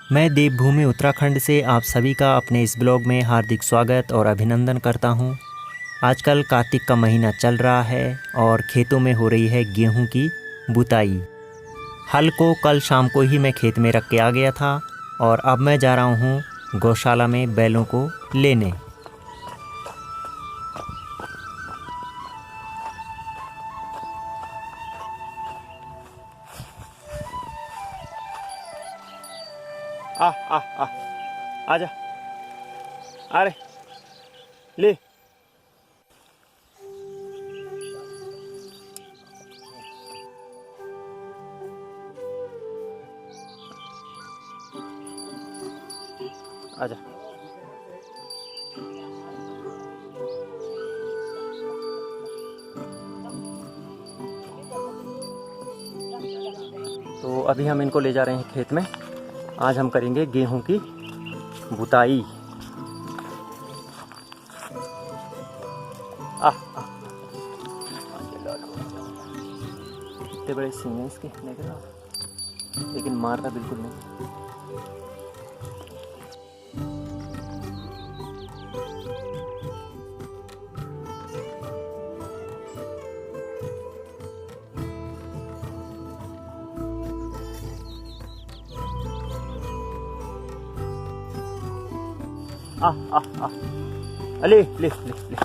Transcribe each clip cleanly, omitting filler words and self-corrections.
मैं देवभूमि उत्तराखंड से आप सभी का अपने इस ब्लॉग में हार्दिक स्वागत और अभिनंदन करता हूं। आजकल कार्तिक का महीना चल रहा है और खेतों में हो रही है गेहूं की बुताई। हल को कल शाम को ही मैं खेत में रख के आ गया था और अब मैं जा रहा हूं गौशाला में बैलों को लेने। आ आ आ आजा, अरे ले। आजा। तो अभी हम इनको ले जा रहे हैं खेत में। आज हम करेंगे गेहूं की बुताई। इतने बड़े सींग हैं इसके, लेकिन मारता बिल्कुल नहीं। आ आ आ ले ले ले ले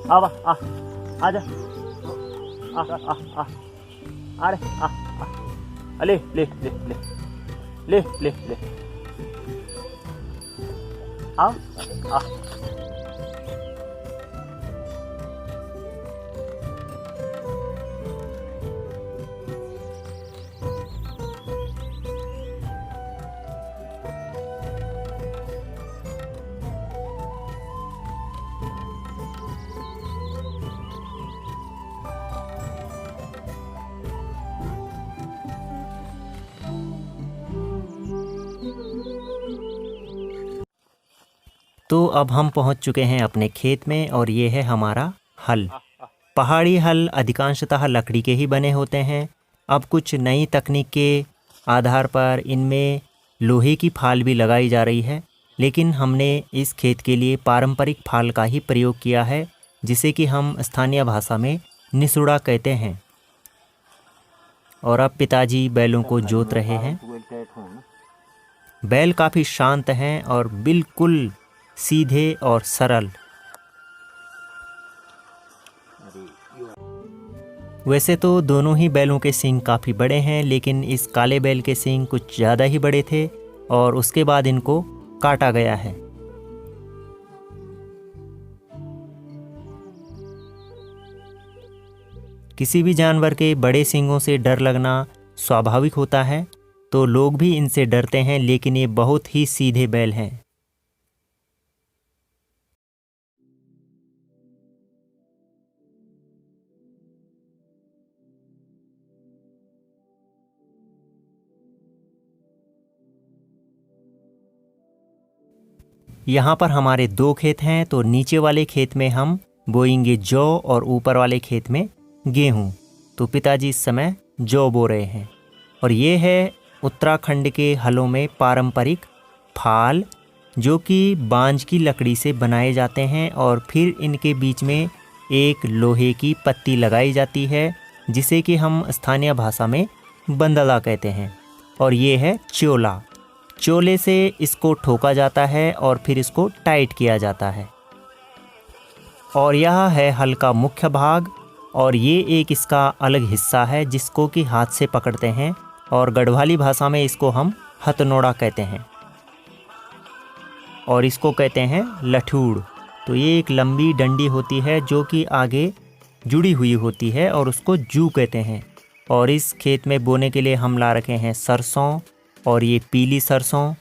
आवा आ आजा आ आ आ अरे आ ले ले ले ले ले ले ले आ आ तो अब हम पहुंच चुके हैं अपने खेत में और ये है हमारा हल। पहाड़ी हल अधिकांशतः लकड़ी के ही बने होते हैं। अब कुछ नई तकनीक के आधार पर इनमें लोहे की फाल भी लगाई जा रही है, लेकिन हमने इस खेत के लिए पारंपरिक फाल का ही प्रयोग किया है, जिसे कि हम स्थानीय भाषा में निसुड़ा कहते हैं। और अब पिताजी बैलों को जोत रहे हैं। बैल काफ़ी शांत हैं और बिल्कुल सीधे और सरल। वैसे तो दोनों ही बैलों के सींग काफ़ी बड़े हैं, लेकिन इस काले बैल के सींग कुछ ज़्यादा ही बड़े थे और उसके बाद इनको काटा गया है। किसी भी जानवर के बड़े सींगों से डर लगना स्वाभाविक होता है, तो लोग भी इनसे डरते हैं, लेकिन ये बहुत ही सीधे बैल हैं। यहाँ पर हमारे 2 खेत हैं, तो नीचे वाले खेत में हम बोएंगे जौ और ऊपर वाले खेत में गेहूँ। तो पिताजी इस समय जौ बो रहे हैं। और ये है उत्तराखंड के हलों में पारंपरिक फाल, जो कि बांज की लकड़ी से बनाए जाते हैं और फिर इनके बीच में एक लोहे की पत्ती लगाई जाती है, जिसे कि हम स्थानीय भाषा में बंदला कहते हैं। और ये है चोला। चोले से इसको ठोका जाता है और फिर इसको टाइट किया जाता है। और यह है हल का मुख्य भाग, और ये एक इसका अलग हिस्सा है जिसको कि हाथ से पकड़ते हैं, और गढ़वाली भाषा में इसको हम हथनोड़ा कहते हैं और इसको कहते हैं लठूड़। तो ये एक लंबी डंडी होती है जो कि आगे जुड़ी हुई होती है और उसको जू कहते हैं। और इस खेत में बोने के लिए हम ला रखे हैं सरसों, और ये पीली सरसों।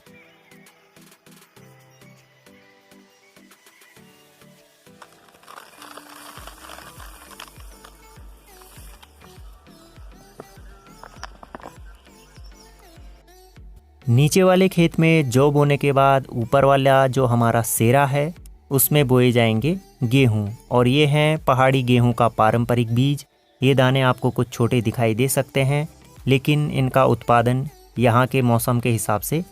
नीचे वाले खेत में जौ बोने के बाद ऊपर वाला जो हमारा सेरा है उसमें बोए जाएंगे गेहूं। और ये हैं पहाड़ी गेहूं का पारंपरिक बीज। ये दाने आपको कुछ छोटे दिखाई दे सकते हैं, लेकिन इनका उत्पादन यहाँ के मौसम के हिसाब से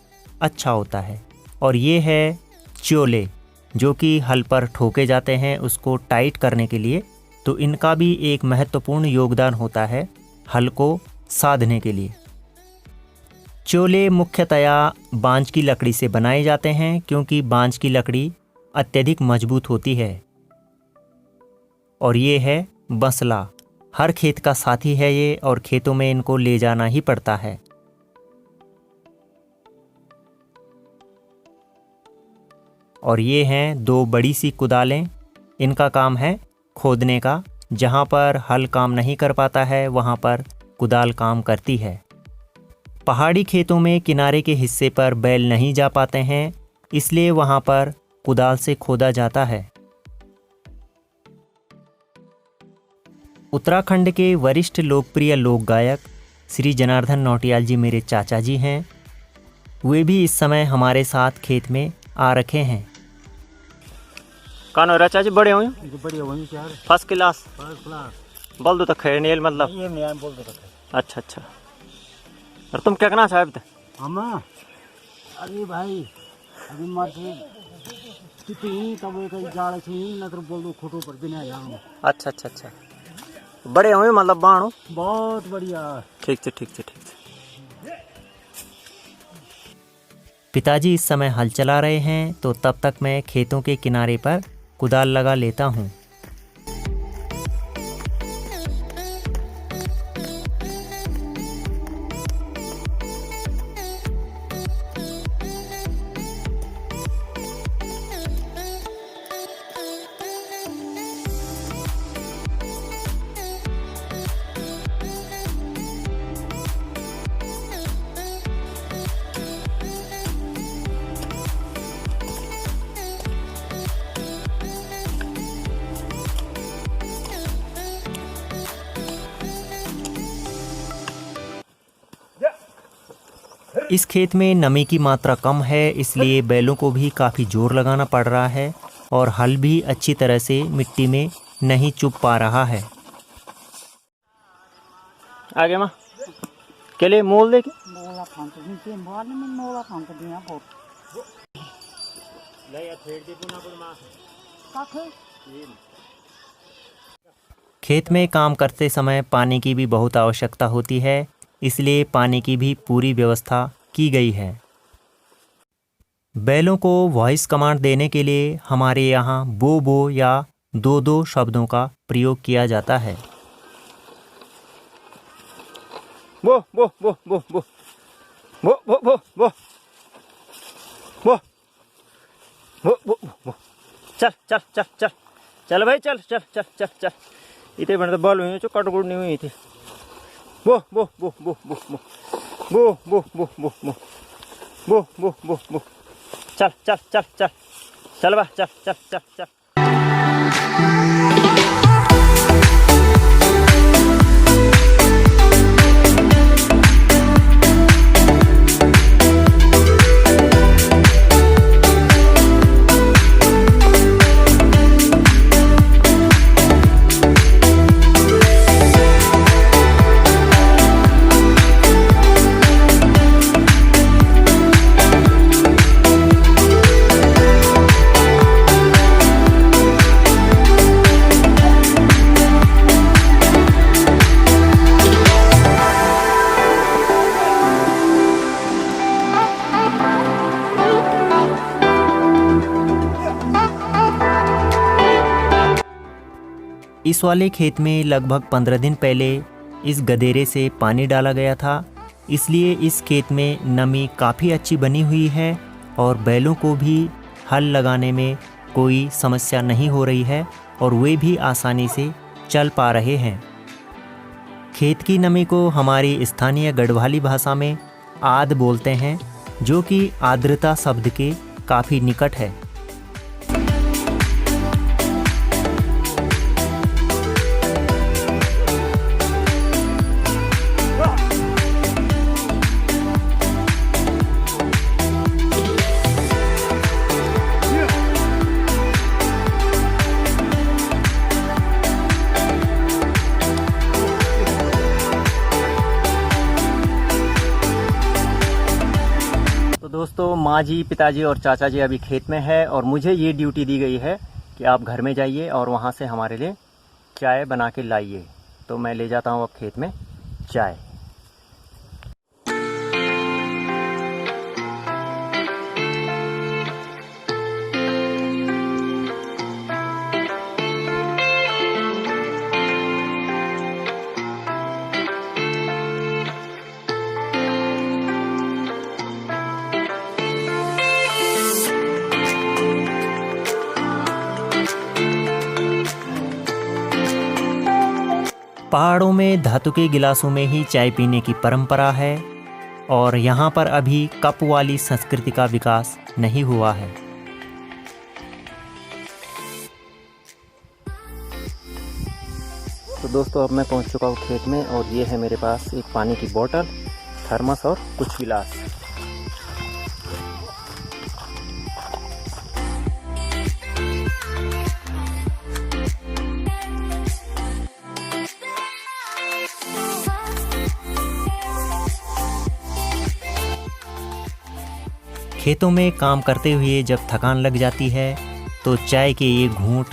अच्छा होता है। और ये है चोले, जो कि हल पर ठोके जाते हैं उसको टाइट करने के लिए। तो इनका भी एक महत्वपूर्ण योगदान होता है हल को साधने के लिए। चोले मुख्यतया बांज की लकड़ी से बनाए जाते हैं, क्योंकि बांज की लकड़ी अत्यधिक मजबूत होती है। और ये है बसला, हर खेत का साथी है ये, और खेतों में इनको ले जाना ही पड़ता है। और ये हैं दो बड़ी सी कुदालें, इनका काम है खोदने का। जहाँ पर हल काम नहीं कर पाता है वहाँ पर कुदाल काम करती है। पहाड़ी खेतों में किनारे के हिस्से पर बैल नहीं जा पाते हैं, इसलिए वहाँ पर कुदाल से खोदा जाता है। उत्तराखंड के वरिष्ठ लोकप्रिय लोक गायक श्री जनार्दन नौटियाल जी मेरे चाचा जी हैं। वे भी इस समय हमारे साथ खेत में आ रखे हैं। कानो चाचा जी बड़े हुए बढ़िया वही यार, फर्स्ट क्लास फर्स्ट क्लास। बोल दो तो खैर नहीं मतलब। ये मैं बोल दो अच्छा अच्छा। और तुम क्या कहना चाहते थे? हम अरे भाई अभी मत कितनी तब एक जाड़ छी न तो बोल दो खोटो पर बिना जाऊं। अच्छा अच्छा अच्छा, बड़े हुए मतलब बाणो। बहुत बढ़िया। ठीक है ठीक है ठीक है। पिताजी इस समय हल चला रहे हैं, तो तब तक मैं खेतों के किनारे पर कुदाल लगा लेता हूँ। इस खेत में नमी की मात्रा कम है, इसलिए बैलों को भी काफ़ी जोर लगाना पड़ रहा है, और हल भी अच्छी तरह से मिट्टी में नहीं चुभ पा रहा है। आगे माँ के लिए मोल देखी मोला खान तो नीचे मार में मोला खान तो दिया बहुत ले या फेड़ दे पुना पर मां काखे। खेत में काम करते समय पानी की भी बहुत आवश्यकता होती है, इसलिए पानी की भी पूरी व्यवस्था की गई है। बैलों को वॉइस कमांड देने के लिए हमारे यहाँ बो या दो शब्दों का प्रयोग किया जाता है। बो बो बो बो बो बो बो बो बो बो बो बो बो। चल चल चल चल चल भाई चल चल चल चल चल। इतने बने तो बल हुई जो कटगुड़ नहीं हुई थी। बो बो बो बो बो बो बो बो बो बो बो बो बो बो बो। चल चल चल चल चल बा चल चल चल चल। इस वाले खेत में लगभग 15 दिन पहले इस गदेरे से पानी डाला गया था, इसलिए इस खेत में नमी काफ़ी अच्छी बनी हुई है और बैलों को भी हल लगाने में कोई समस्या नहीं हो रही है और वे भी आसानी से चल पा रहे हैं। खेत की नमी को हमारी स्थानीय गढ़वाली भाषा में आद बोलते हैं, जो कि आर्द्रता शब्द के काफ़ी निकट है। दोस्तों, माँ जी, पिताजी और चाचा जी अभी खेत में है और मुझे ये ड्यूटी दी गई है कि आप घर में जाइए और वहाँ से हमारे लिए चाय बना के लाइए। तो मैं ले जाता हूँ अब खेत में चाय। पहाड़ों में धातु के गिलासों में ही चाय पीने की परंपरा है और यहाँ पर अभी कप वाली संस्कृति का विकास नहीं हुआ है। तो दोस्तों, अब मैं पहुँच चुका हूँ खेत में और ये है मेरे पास एक पानी की बोतल, थर्मस और कुछ गिलास। खेतों में काम करते हुए जब थकान लग जाती है तो चाय के ये घूंट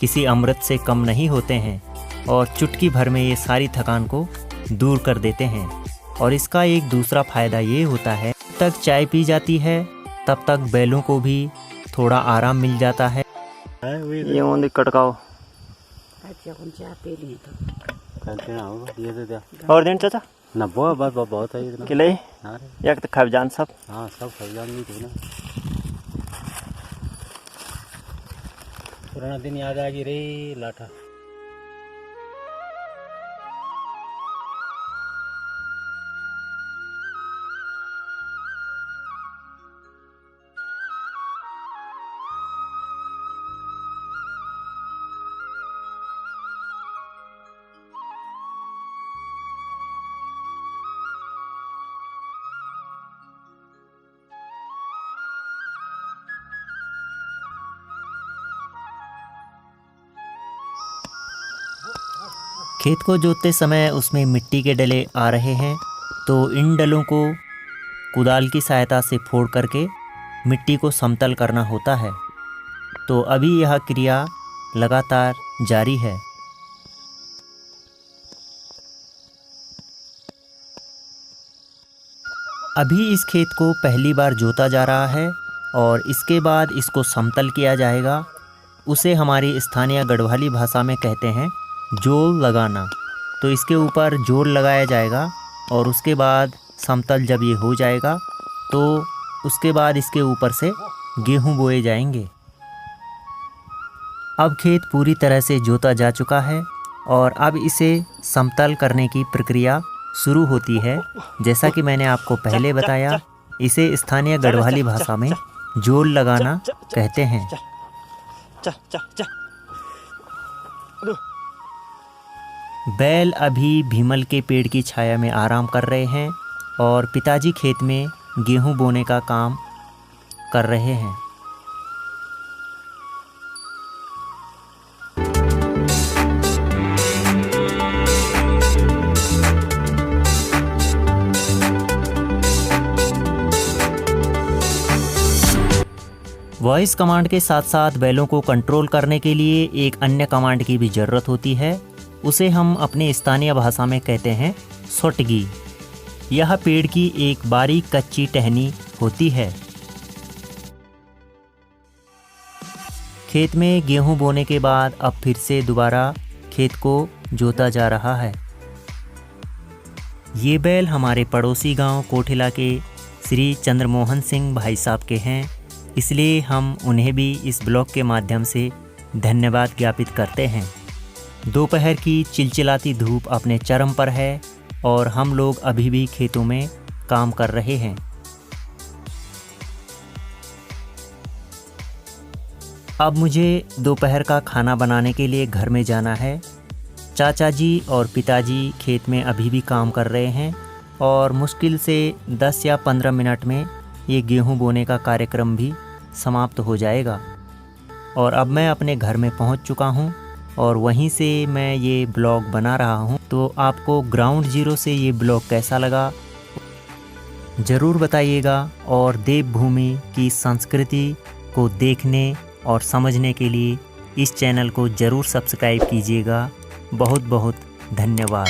किसी अमृत से कम नहीं होते हैं और चुटकी भर में ये सारी थकान को दूर कर देते हैं। और इसका एक दूसरा फ़ायदा ये होता है, जब तक चाय पी जाती है तब तक बैलों को भी थोड़ा आराम मिल जाता है। ये ओंदी कटकाओ और दिन चाचा ना बहुत है इतना। किले एक तो खबजान सब। हाँ, सब खबजान नहीं थे ना। पुराना दिन याद आ गई रे लाठा। खेत को जोतते समय उसमें मिट्टी के डले आ रहे हैं तो इन डलों को कुदाल की सहायता से फोड़ करके मिट्टी को समतल करना होता है। तो अभी यह क्रिया लगातार जारी है। अभी इस खेत को पहली बार जोता जा रहा है और इसके बाद इसको समतल किया जाएगा। उसे हमारी स्थानीय गढ़वाली भाषा में कहते हैं जोल लगाना। तो इसके ऊपर जोर लगाया जाएगा और उसके बाद समतल जब ये हो जाएगा तो उसके बाद इसके ऊपर से गेहूं बोए जाएंगे। अब खेत पूरी तरह से जोता जा चुका है और अब इसे समतल करने की प्रक्रिया शुरू होती है। जैसा कि मैंने आपको पहले बताया, इसे स्थानीय गढ़वाली भाषा में जोल लगाना कहते हैं। बैल अभी भीमल के पेड़ की छाया में आराम कर रहे हैं और पिताजी खेत में गेहूं बोने का काम कर रहे हैं। वॉइस कमांड के साथ साथ बैलों को कंट्रोल करने के लिए एक अन्य कमांड की भी ज़रूरत होती है। उसे हम अपने स्थानीय भाषा में कहते हैं सोटगी। यह पेड़ की एक बारीक कच्ची टहनी होती है। खेत में गेहूं बोने के बाद अब फिर से दोबारा खेत को जोता जा रहा है। ये बैल हमारे पड़ोसी गांव कोठिला के श्री चंद्रमोहन सिंह भाई साहब के हैं, इसलिए हम उन्हें भी इस ब्लॉग के माध्यम से धन्यवाद ज्ञापित करते हैं। दोपहर की चिलचिलाती धूप अपने चरम पर है और हम लोग अभी भी खेतों में काम कर रहे हैं। अब मुझे दोपहर का खाना बनाने के लिए घर में जाना है। चाचा जी और पिताजी खेत में अभी भी काम कर रहे हैं और मुश्किल से 10 या 15 मिनट में ये गेहूं बोने का कार्यक्रम भी समाप्त हो जाएगा। और अब मैं अपने घर में पहुंच चुका हूं और वहीं से मैं ये ब्लॉग बना रहा हूं। तो आपको ग्राउंड जीरो से ये ब्लॉग कैसा लगा ज़रूर बताइएगा और देवभूमि की संस्कृति को देखने और समझने के लिए इस चैनल को ज़रूर सब्सक्राइब कीजिएगा। बहुत बहुत धन्यवाद।